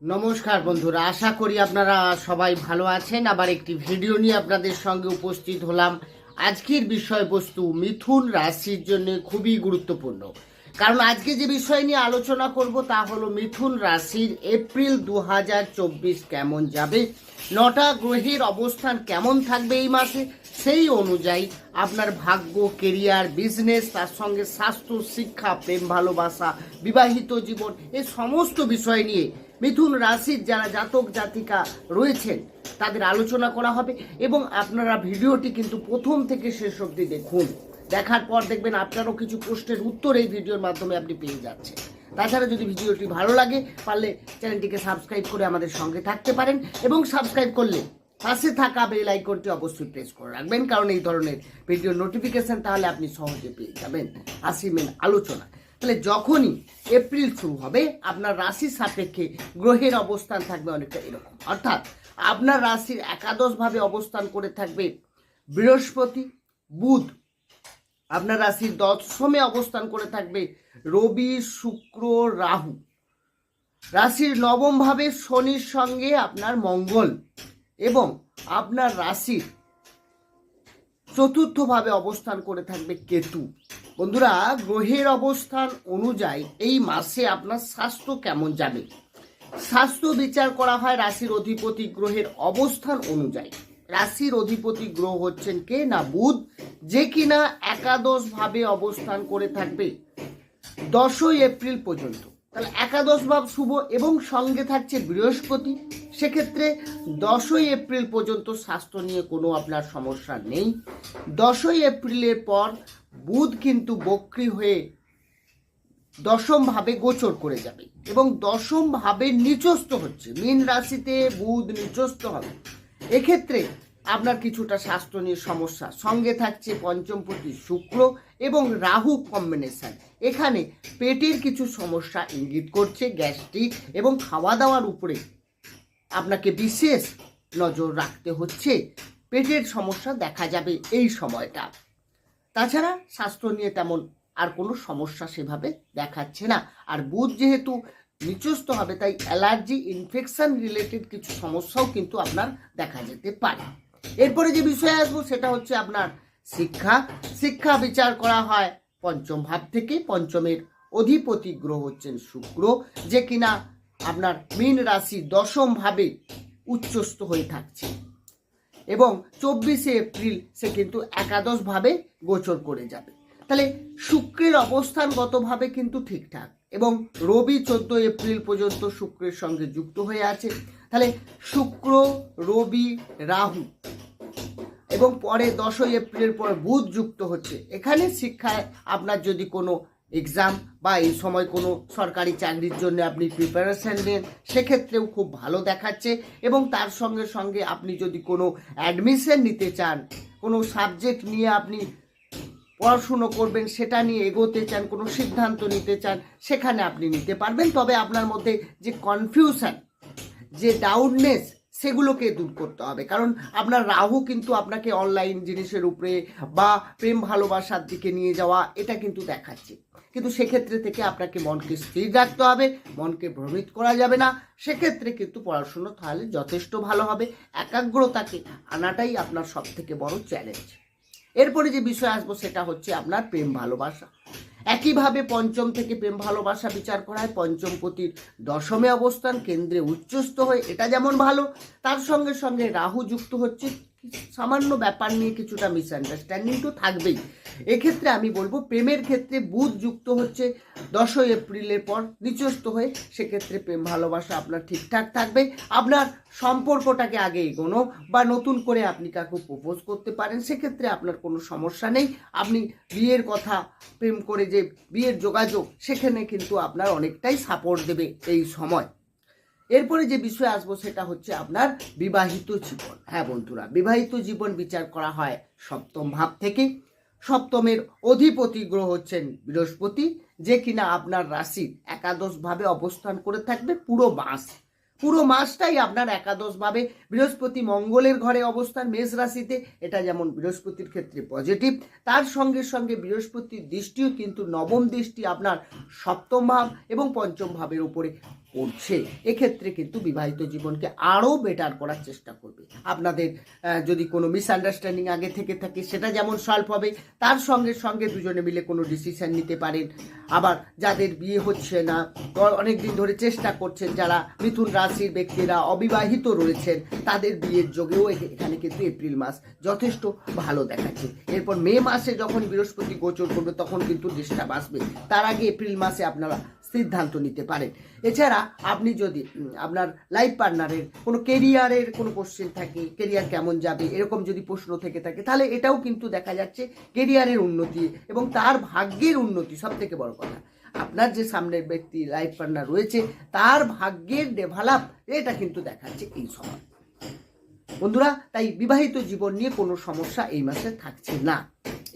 নমস্কার বন্ধুরা, আশা করি আপনারা সবাই ভালো আছেন। আবার একটি ভিডিও নিয়ে আপনাদের সঙ্গে উপস্থিত হলাম। আজকের বিষয়বস্তু মিথুন রাশির জন্য খুবই গুরুত্বপূর্ণ, কারণ আজকে যে বিষয় নিয়ে আলোচনা করব তা হলো মিথুন রাশির এপ্রিল 2024 কেমন যাবে, 9টা গ্রহের অবস্থান কেমন থাকবে এই মাসে, সেই অনুযায়ী আপনার ভাগ্য, কেরিয়ার, বিজনেস, তার সঙ্গে স্বাস্থ্য, শিক্ষা, প্রেম, ভালোবাসা, বিবাহিত জীবন, এই সমস্ত বিষয় নিয়ে মিথুন রাশির যারা জাতক জাতিকা রয়েছেন তাদের আলোচনা করা হবে। এবং আপনারা ভিডিওটি কিন্তু প্রথম থেকে শেষ অবধি দেখুন। দেখার পর দেখবেন আপনারও কিছু প্রশ্নের উত্তর এই ভিডিওর মাধ্যমে আপনি পেয়ে যাচ্ছেন। তাছাড়া যদি ভিডিওটি ভালো লাগে পারলে চ্যানেলটিকে সাবস্ক্রাইব করে আমাদের সঙ্গে থাকতে পারেন, এবং সাবস্ক্রাইব করলে পাশে থাকা বেল আইকনটি অবশ্যই প্রেস করে রাখবেন, কারণ এই ধরনের ভিডিও নোটিফিকেশন তাহলে আপনি সহজে পেয়ে যাবেন। আসি মেন আলোচনা। তাহলে যখনই এপ্রিল শুরু হবে আপনার রাশির সাপেক্ষে গ্রহের অবস্থান থাকবে অনেকটা এরকম, অর্থাৎ আপনার রাশির একাদশভাবে অবস্থান করে থাকবে বৃহস্পতি, বুধ। আপনার রাশির দশমে অবস্থান করে থাকবে রবি, শুক্র, রাহু। রাশির নবম ভাবে শনির সঙ্গে আপনার মঙ্গল, এবং আপনার রাশির চতুর্থভাবে অবস্থান করে থাকবে কেতু। বন্ধুরা, গ্রহের অবস্থান অনুযায়ী এই মাসে আপনার স্বাস্থ্য কেমন যাবে, স্বাস্থ্য বিচার করা হয় রাশির অধিপতি গ্রহের অবস্থান অনুযায়ী। রাশির অধিপতি গ্রহ হচ্ছেন কে না বুধ, যে কিনা একাদশভাবে অবস্থান করে থাকবে 10ই এপ্রিল পর্যন্ত। তাহলে একাদশ ভাব শুভ এবং সঙ্গে থাকছে বৃহস্পতি। সেক্ষেত্রে 10ই এপ্রিল পর্যন্ত স্বাস্থ্য নিয়ে কোনো আপনার সমস্যা নেই। 10ই এপ্রিলের পর বুধ কিন্তু বক্রী হয়ে দশম ভাবে গোচর করে যাবে, এবং দশম ভাবে নিচস্থ হচ্ছে। মীন রাশিতে বুধ নিচস্থ হবে। এক্ষেত্রে আপনার কিছুটা স্বাস্থ্য নিয়ে সমস্যা, সঙ্গে থাকছে পঞ্চমপতি শুক্র এবং রাহু কম্বিনেশন। এখানে পেটের কিছু সমস্যা ইঙ্গিত করছে, গ্যাস্ট্রিক এবং খাওয়া দাওয়ার উপরে আপনাকে বিশেষ নজর রাখতে হচ্ছে। পেটের সমস্যা দেখা যাবে এই সময়টা। তাছাড়া স্বাস্থ্য নিয়ে তেমন আর কোনো সমস্যা সেভাবে দেখাচ্ছে না। আর বুধ যেহেতু নিচস্থ হবে, তাই অ্যালার্জি, ইনফেকশন রিলেটেড কিছু সমস্যাও কিন্তু আপনার দেখা যেতে পারে। এরপরে যে বিষয়ে আসবো সেটা হচ্ছে আপনার শিক্ষা। শিক্ষা বিচার করা হয় পঞ্চম ভাব থেকে। পঞ্চমের অধিপতি গ্রহ হচ্ছেন শুক্র, যে কিনা আপনার মীন রাশি দশম ভাবে উচ্চস্থ হয়ে থাকছে, এবং 24শে এপ্রিল সে কিন্তু একাদশভাবে গোচর করে যাবে। তাহলে শুক্রের অবস্থানগতভাবে কিন্তু ঠিকঠাক, এবং রবি 14 এপ্রিল পর্যন্ত শুক্রের সঙ্গে যুক্ত হয়ে আছে। তাহলে শুক্র, রবি, রাহু, এবং পরে 10ই এপ্রিলের পর বুধ যুক্ত হচ্ছে। এখানে শিক্ষায় আপনার যদি কোনো এক্সাম বা এই সময় কোনো সরকারি চাকরির জন্য আপনি প্রিপারেশন নেন, সেক্ষেত্রেও খুব ভালো দেখাচ্ছে। এবং তার সঙ্গে সঙ্গে আপনি যদি কোনো অ্যাডমিশন নিতে চান, কোনো সাবজেক্ট নিয়ে আপনি পড়াশুনো করবেন, সেটা নিয়ে এগোতে চান, কোনো সিদ্ধান্ত নিতে চান, সেখানে আপনি নিতে পারবেন। তবে আপনার মধ্যে যে কনফিউশন, যে ডাউটনেস, সেগুলোকে দূর করতে হবে। কারণ আপনার রাহু কিন্তু আপনাকে অনলাইন জিনিসের উপরে বা প্রেম ভালোবাসার দিকে নিয়ে যাওয়া, এটা কিন্তু দেখাচ্ছে। কিন্তু সেক্ষেত্রে থেকে আপনাকে মনকে স্থির রাখতে হবে, মনকে ভ্রমিত করা যাবে না। সেক্ষেত্রে কিন্তু পড়াশুনো তাহলে যথেষ্ট ভালো হবে। একাগ্রতাকে আনাটাই আপনার সব থেকে বড় চ্যালেঞ্জ। এরপরে যে বিষয় আসবো সেটা হচ্ছে আপনার প্রেম ভালোবাসা। একইভাবে পঞ্চম থেকে প্রেম ভালোবাসা বিচার করা হয়। পঞ্চমপতির দশমে অবস্থান, কেন্দ্রে উচ্চস্থ হয়ে, এটা যেমন ভালো, তার সঙ্গে সঙ্গে রাহু যুক্ত হচ্ছে। সামান্য ব্যাপার নিয়ে কিছুটা মিসআন্ডারস্ট্যান্ডিং তো থাকবেই। এক্ষেত্রে আমি বলবো প্রেমের ক্ষেত্রে বুধ যুক্ত হচ্ছে 10ই এপ্রিলের পর নিচস্থ হয়ে। সেক্ষেত্রে প্রেম ভালোবাসা আপনার ঠিকঠাক থাকবে। আপনার সম্পর্কটাকে আগে এগোনো বা নতুন করে আপনি কাউকে প্রপোজ করতে পারেন, সেক্ষেত্রে আপনার কোনো সমস্যা নেই। আপনি বিয়ের কথা, প্রেম করে যে বিয়ের যোগাযোগ, সেখানে কিন্তু আপনার অনেকটাই সাপোর্ট দেবে এই সময়। এরপরে যে বিষয় আসবো সেটা হচ্ছে আপনার বিবাহিত জীবন। হ্যাঁ বন্ধুরা, বিবাহিত জীবন বিচার করা হয় সপ্তম ভাব থেকে। সপ্তমের অধিপতি গ্রহ হচ্ছেন বৃহস্পতি, যে কিনা আপনার রাশির একাদশভাবে অবস্থান করে থাকবে পুরো মাস। পুরো মাসটাই আপনার একাদশভাবে বৃহস্পতি মঙ্গলের ঘরে অবস্থান মেষ রাশিতে, এটা যেমন বৃহস্পতির ক্ষেত্রে পজিটিভ, তার সঙ্গে সঙ্গে বৃহস্পতির দৃষ্টিও কিন্তু নবম দৃষ্টি আপনার সপ্তম ভাব এবং পঞ্চম ভাবের উপরে পড়ছে। এক্ষেত্রে কিন্তু বিবাহিত জীবনকে আরও বেটার করার চেষ্টা করবে। আপনাদের যদি কোনো মিসআন্ডারস্ট্যান্ডিং আগে থেকে থাকে সেটা যেমন সলভ হবে, তার সঙ্গে সঙ্গে দুজনে মিলে কোনো ডিসিশন নিতে পারেন। আবার যাদের বিয়ে হচ্ছে না, অনেক দিন ধরে চেষ্টা করছেন, যারা মিথুন রাশির ব্যক্তিরা অবিবাহিত রয়েছেন, তাদের বিয়ের যোগেও এখানে কিন্তু এপ্রিল মাস যথেষ্ট ভালো দেখাচ্ছে। এরপর মে মাসে যখন বৃহস্পতি গোচর করবে তখন কিন্তু ডিস্টার্ব আসবে, তার আগে এপ্রিল মাসে আপনারা সিদ্ধান্ত নিতে পারেন। এছাড়া আপনি যদি আপনার লাইফ পার্টনারের কোনো কেরিয়ারের কোনো কোশ্চেন থাকে, কেরিয়ার কেমন যাবে এরকম যদি প্রশ্ন থেকে থাকে, তাহলে এটাও কিন্তু দেখা যাচ্ছে কেরিয়ারের উন্নতি এবং তার ভাগ্যের উন্নতি। সব থেকে বড় কথা, আপনার যে সামনের ব্যক্তি লাইফ পার্টনার রয়েছে তার ভাগ্যের ডেভেলপ, এটা কিন্তু দেখাচ্ছে এই সময়। বন্ধুরা, তাই বিবাহিত জীবন নিয়ে কোনো সমস্যা এই মাসে থাকছে না।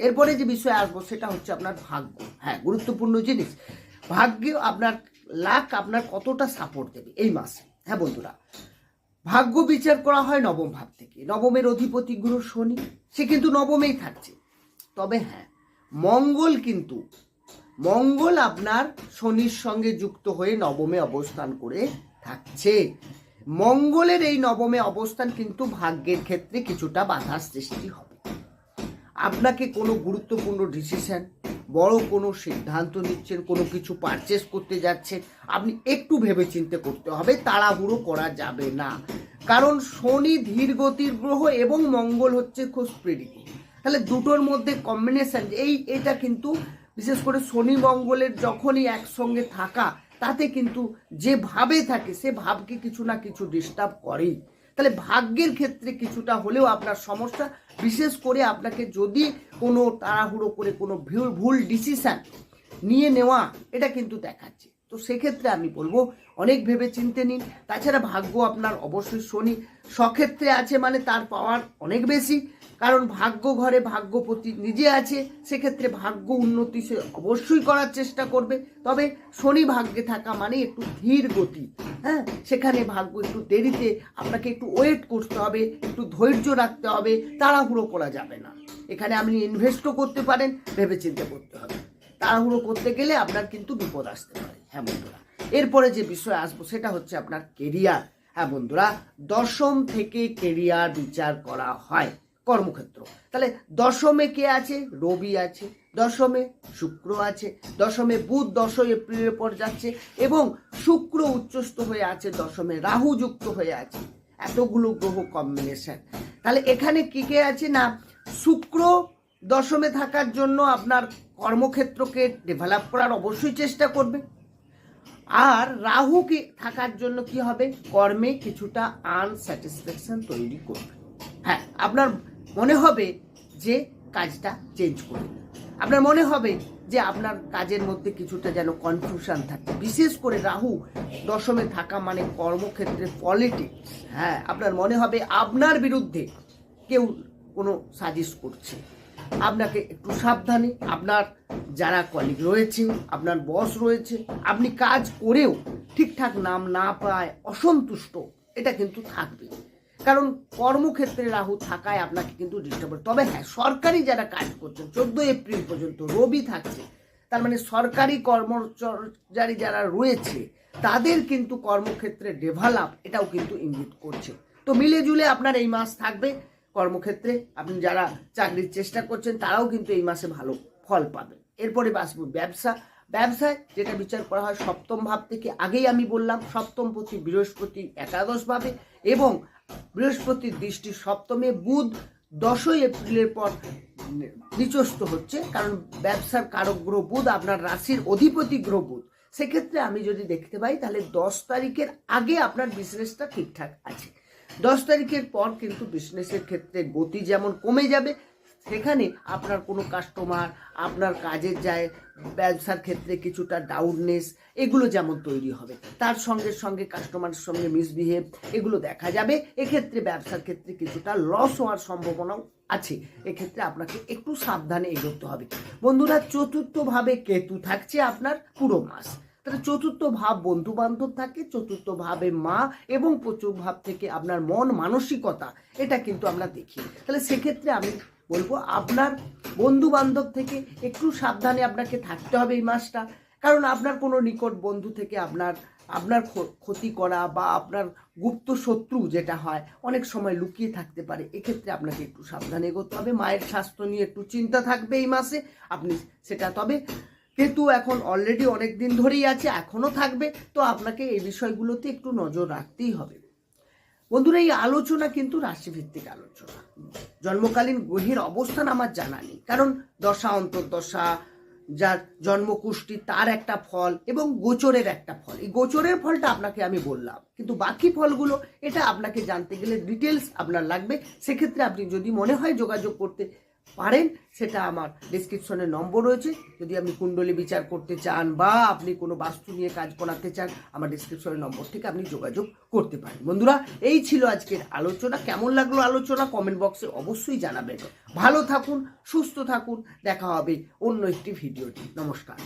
এরপরে যে বিষয়ে আসবো সেটা হচ্ছে আপনার ভাগ্য। হ্যাঁ, গুরুত্বপূর্ণ জিনিস। ভাগ্য আপনার লাক আপনার কতটা সাপোর্ট দেবে এই মাসে। হ্যাঁ বন্ধুরা, ভাগ্য বিচার করা হয় নবম ভাব থেকে। নবমের অধিপতি গ্রহ শনি, সে কিন্তু নবমেই থাকছে। তবে হ্যাঁ, মঙ্গল আপনার শনির সঙ্গে যুক্ত হয়ে নবমে অবস্থান করে থাকছে। মঙ্গলের এই নবমে অবস্থান কিন্তু ভাগ্যের ক্ষেত্রে কিছুটা বাধার সৃষ্টি হবে। আপনাকে কোনো গুরুত্বপূর্ণ ডিসিশন, বড় কোনো সিদ্ধান্ত নিচ্ছেন, কোনো কিছু পারচেস করতে যাচ্ছেন, আপনি একটু ভেবেচিন্তে করতে হবে, তাড়াহুড়ো করা যাবে না। কারণ শনি ধীর গতির গ্রহ এবং মঙ্গল হচ্ছে খুব স্পিডি। তাহলে দুটোর মধ্যে কম্বিনেশন এটা কিন্তু বিশেষ করে শনি মঙ্গলের যখনই একসঙ্গে থাকা, তাতে কিন্তু যে ভাবে থাকে সে ভাবকে কিছু না কিছু ডিস্টার্ব করেই। তাহলে ভাগ্যের ক্ষেত্রে কিছুটা হলেও আপনার সমস্যা, বিশেষ করে আপনাকে যদি কোনো তাড়াহুড়ো করে কোনো ভুল ডিসিশন নিয়ে নেওয়া, এটা কিন্তু দেখাচ্ছে। তো সেক্ষেত্রে আমি বলবো অনেক ভেবে চিনতে নিন। তাছাড়া ভাগ্য আপনার অবশ্যই শনি স্বক্ষেত্রে আছে, মানে তার পাওয়ার অনেক বেশি, কারণ ভাগ্য ঘরে ভাগ্যপতি নিজে আছে, সেক্ষেত্রে ভাগ্য উন্নতি সে অবশ্যই করার চেষ্টা করবে। তবে শনি ভাগ্যে থাকা মানে একটু ধীর গতি। হ্যাঁ, সেখানে ভাগ্য একটু দেরিতে, আপনাকে একটু ওয়েট করতে হবে, একটু ধৈর্য রাখতে হবে, তাড়াহুড়ো করা যাবে না। এখানে আপনি ইনভেস্টও করতে পারেন, ভেবেচিন্তে করতে হবে। তাড়াহুড়ো করতে গেলে আপনার কিন্তু বিপদ আসতে পারে। হ্যাঁ বন্ধুরা, এরপরে যে বিষয় আসবো সেটা হচ্ছে আপনার কেরিয়ার। হ্যাঁ বন্ধুরা, দশম থেকে কেরিয়ার বিচার করা হয়, কর্মক্ষেত্র। তাহলে দশমে কে আছে? রবি আছে, দশমে শুক্র আছে, দশমে বুধ 10 এপ্রিলের পর যাচ্ছে এবং শুক্র উচ্চস্থ হয়ে আছে, দশমে রাহু যুক্ত হয়ে আছে। এতগুলো গ্রহ কম্বিনেশন। তাহলে এখানে কি কে আছে না, শুক্র দশমে থাকার জন্য আপনার কর্মক্ষেত্রকে ডেভেলপ করার অবশ্যই চেষ্টা করবে। আর রাহু কি থাকার জন্য কি হবে, কর্মে কিছুটা আনস্যাটিসফ্যাকশন তৈরি করবে। হ্যাঁ, আপনার মনে হবে যে কাজটা চেঞ্জ করবে, আপনার মনে হবে যে আপনার কাজের মধ্যে কিছুটা যেন কনফিউশন থাকে। বিশেষ করে রাহু দশমে থাকা মানে কর্মক্ষেত্রে পলিটিক্স। হ্যাঁ, আপনার মনে হবে আপনার বিরুদ্ধে কেউ কোনো সাজিশ করছে, আপনাকে একটু সাবধানে। আপনার যারা কলিগ রয়েছে, আপনার বস রয়েছে, আপনি কাজ করেও ঠিকঠাক নাম না পায় অসন্তুষ্ট, এটা কিন্তু থাকবে। কারণ কর্মক্ষেত্রে রাহু থাকায় আপনাকে কিন্তু ডিস্টার্ব করে। তবে হ্যাঁ, সরকারি যারা কাজ করছেন 14 এপ্রিল পর্যন্ত রবি থাকছে, তার মানে সরকারি কর্মচারী যারা রয়েছে তাদের কিন্তু কর্মক্ষেত্রে ডেভেলপ, এটাও কিন্তু ইঙ্গিত করছে। তো মিলে জুলে আপনার এই মাস থাকবে কর্মক্ষেত্রে। আপনি যারা চাকরির চেষ্টা করছেন তারাও কিন্তু এই মাসে ভালো ফল পাবেন। এরপরে আসবো ব্যবসায় যেটা বিচার করা হয় সপ্তম ভাব থেকে। আগেই আমি বললাম সপ্তমপতি বৃহস্পতি একাদশ ভাবে এবং বৃহস্পতির দৃষ্টি সপ্তমে, বুধ 10 এপ্রিলের পর নিচস্থ হচ্ছে, কারণ ব্যবসার কারক গ্রহ বুধ, আপনার রাশির অধিপতি গ্রহ বুধ। সেক্ষেত্রে আমি যদি দেখতে পাই তাহলে 10 তারিখের আগে আপনার বিজনেসটা ঠিকঠাক আছে। 10 তারিখের পর কিন্তু বিজনেসের ক্ষেত্রে গতি যেমন কমে যাবে, সেখানে আপনার কোনো কাস্টমার আপনার কাজের যায়, ব্যবসার ক্ষেত্রে কিছুটা ডাউননেস এগুলো যেমন তৈরি হবে, তার সঙ্গে সঙ্গে কাস্টমারের সঙ্গে মিসবিহেভ এগুলো দেখা যাবে। এক্ষেত্রে ব্যবসার ক্ষেত্রে কিছুটা লস হওয়ার সম্ভাবনাও আছে। এক্ষেত্রে আপনাকে একটু সাবধানে এগোতে হবে। বন্ধুরা, চতুর্থভাবে কেতু থাকছে আপনার পুরো মাস। তাহলে চতুর্থ ভাব বন্ধু বান্ধব থাকে, চতুর্থ ভাবে মা, এবং পঞ্চম ভাব থেকে আপনার মন মানসিকতা, এটা কিন্তু আমরা দেখি। তাহলে সেক্ষেত্রে আমি বলবো আপনার বন্ধু বান্ধব থেকে একটু সাবধানে আপনাকে থাকতে হবে এই মাসটা। কারণ আপনার কোনো নিকট বন্ধু থেকে আপনার ক্ষতি করা বা আপনার গুপ্ত শত্রু যেটা হয় অনেক সময় লুকিয়ে থাকতে পারে। এক্ষেত্রে আপনাকে একটু সাবধানে এগোতে হবে। মায়ের স্বাস্থ্য নিয়ে একটু চিন্তা থাকবে এই মাসে আপনি সেটা, তবে কেতু এখন অলরেডি অনেক দিন ধরেই আছে, এখনও থাকবে, তো আপনাকে এই বিষয়গুলোতে একটু নজর রাখতেই হবে। বন্ধুরা, এই আলোচনা কিন্তু রাশিভিত্তিক আলোচনা, জন্মকালীন গ্রহের অবস্থান আমার জানা নেই, কারণ দশা অন্তর্দশা, যার জন্মকুষ্টি তার একটা ফল এবং গোচরের একটা ফল, এই গোচরের ফলটা আপনাকে আমি বললাম, কিন্তু বাকি ফলগুলো এটা আপনাকে জানতে গেলে ডিটেলস আপনার লাগবে। সেক্ষেত্রে আপনি যদি মনে হয় যোগাযোগ করতে পারেন, সেটা আমার ডেসক্রিপশনে নম্বর রয়েছে। যদি আপনি কুণ্ডলী বিচার করতে চান বা আপনি কোনো বাস্তু নিয়ে কাজ করাতে চান, আমার ডেসক্রিপশনের নম্বর থেকে আপনি যোগাযোগ করতে পারেন। বন্ধুরা, এই ছিল আজকের আলোচনা। কেমন লাগলো আলোচনা কমেন্ট বক্সে অবশ্যই জানাবেন। ভালো থাকুন, সুস্থ থাকুন, দেখা হবে অন্য একটি ভিডিওটি। নমস্কার।